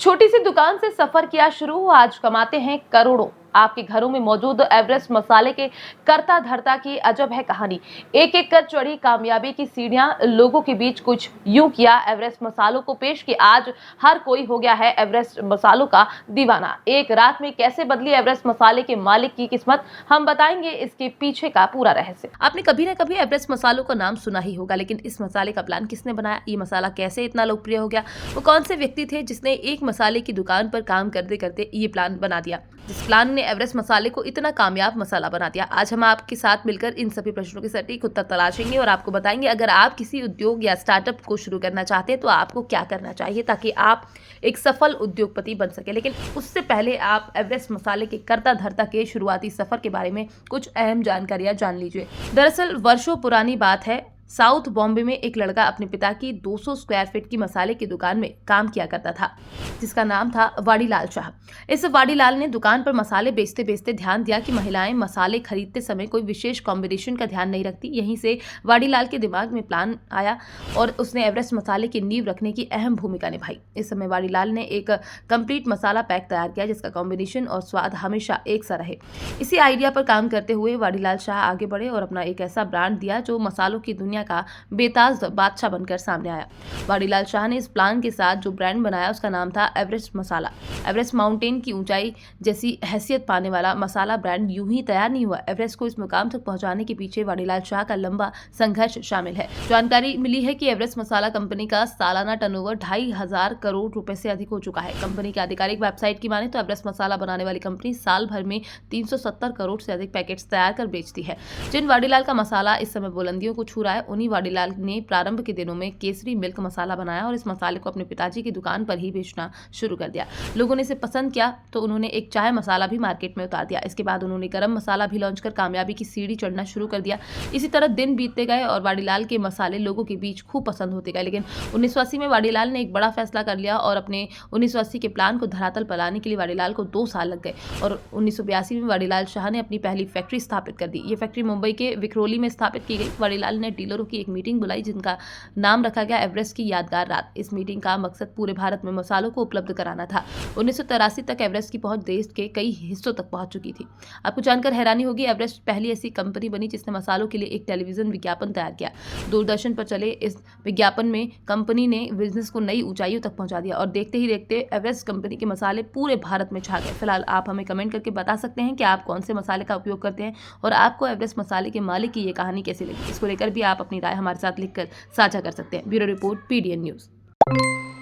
छोटी सी दुकान से सफर किया शुरू, आज कमाते हैं करोड़ों। आपके घरों में मौजूद एवरेस्ट मसाले के करता धरता की अजब है कहानी। एक एक कर चढ़ी कामयाबी की सीढ़ियां, लोगों के बीच कुछ यूं किया एवरेस्ट मसालों को पेश कि आज हर कोई हो गया है एवरेस्ट मसालों का दीवाना। एक रात में कैसे बदली एवरेस्ट मसाले के मालिक की किस्मत, हम बताएंगे इसके पीछे का पूरा रहस्य। आपने कभी ना कभी एवरेस्ट मसालों का नाम सुना ही होगा, लेकिन इस मसाले का प्लान किसने बनाया? ये मसाला कैसे इतना लोकप्रिय हो गया? वो कौन से व्यक्ति थे जिसने एक मसाले की दुकान पर काम करते करते ये प्लान बना दिया, जिस प्लान ने एवरेस्ट मसाले को इतना कामयाब मसाला बना दिया? आज हम आपके साथ मिलकर इन सभी प्रश्नों के सटीक उत्तर तलाशेंगे और आपको बताएंगे अगर आप किसी उद्योग या स्टार्टअप को शुरू करना चाहते हैं तो आपको क्या करना चाहिए ताकि आप एक सफल उद्योगपति बन सके। लेकिन उससे पहले आप एवरेस्ट मसाले के करता धरता के शुरुआती सफर के बारे में कुछ अहम जानकारियां जान लीजिए। दरअसल वर्षों पुरानी बात है, साउथ बॉम्बे में एक लड़का अपने पिता की 200 स्क्वायर फीट की मसाले की दुकान में काम किया करता था, जिसका नाम था वाड़ीलाल शाह। इस वाड़ीलाल ने दुकान पर मसाले बेचते बेचते ध्यान दिया कि महिलाएं मसाले खरीदते समय कोई विशेष कॉम्बिनेशन का ध्यान नहीं रखती। यहीं से वाड़ीलाल के दिमाग में प्लान आया और उसने एवरेस्ट मसाले की नींव रखने की अहम भूमिका निभाई। इस समय वाड़ीलाल ने एक कंप्लीट मसाला पैक तैयार किया जिसका कॉम्बिनेशन और स्वाद हमेशा एक सा रहे। इसी आइडिया पर काम करते हुए वाड़ीलाल शाह आगे बढ़े और अपना एक ऐसा ब्रांड दिया जो मसालों की दुनिया का बेताज बादशाह बनकर सामने आया। वाड़ीलाल शाह ने इस प्लान के साथ जो ब्रांड बनाया उसका नाम था एवरेस्ट मसाला। एवरेस्ट माउंटेन की ऊंचाई जैसी हैसियत पाने वाला मसाला ब्रांड यूं ही तैयार नहीं हुआ। एवरेस्ट को इस मुकाम तक पहुंचाने के पीछे वाड़ीलाल शाह का लंबा संघर्ष शामिल है। जानकारी मिली है कि एवरेस्ट मसाला कंपनी का सालाना टर्नओवर 2,500 करोड़ रुपए से अधिक हो चुका है। कंपनी की आधिकारिक वेबसाइट की माने तो एवरेस्ट मसाला बनाने वाली कंपनी साल भर में 370 करोड़ से अधिक पैकेट्स तैयार कर बेचती है। जिन वाड़ीलाल का मसाला इस समय बुलंदियों को छू रहा है, उन्हीं वाड़ीलाल ने प्रारंभ के दिनों में केसरी मिल्क मसाला बनाया और इस मसाले को अपने पिताजी की दुकान पर ही बेचना शुरू कर दिया। लोगों ने इसे पसंद किया तो उन्होंने एक चाय मसाला भी मार्केट में उतार दिया। इसके बाद उन्होंने गरम मसाला भी लॉन्च कर कामयाबी की सीढ़ी चढ़ना शुरू कर दिया। इसी तरह दिन बीतते गए और वाड़ीलाल के मसाले लोगों के बीच खूब पसंद होते गए। लेकिन 1980 में वाड़ीलाल ने एक बड़ा फैसला कर लिया और अपने 1980 के प्लान को धरातल पर लाने के लिए वाड़ीलाल को 2 साल लग गए और 1982 में वाड़ीलाल शाह ने अपनी पहली फैक्ट्री स्थापित कर दी। ये फैक्ट्री मुंबई के विक्रोली में स्थापित की गई। वाड़ीलाल ने डीलरों की एक मीटिंग बुलाई जिनका नाम रखा गया एवरेस्ट की यादगार रात। इस मीटिंग का मकसद पूरे भारत में मसालों को उपलब्ध कराना था। 1983 तक एवरेस्ट की पहुंच देश के कई हिस्सों तक पहुंच चुकी थी। आपको जानकर हैरानी होगी, एवरेस्ट पहली ऐसी कंपनी बनी जिसने मसालों के लिए एक टेलीविजन विज्ञापन तैयार किया। दूरदर्शन पर चले इस विज्ञापन में कंपनी ने बिजनेस को नई ऊंचाइयों तक पहुंचा दिया और देखते ही देखते एवरेस्ट कंपनी के मसाले पूरे भारत में छा गए। फिलहाल आप हमें कमेंट करके बता सकते हैं कि आप कौन से मसाले का उपयोग करते हैं और आपको एवरेस्ट मसाले के मालिक की ये कहानी कैसी लगी। इसको लेकर भी आप अपनी राय हमारे साथ लिखकर साझा कर सकते हैं। Bureau report, PDN news.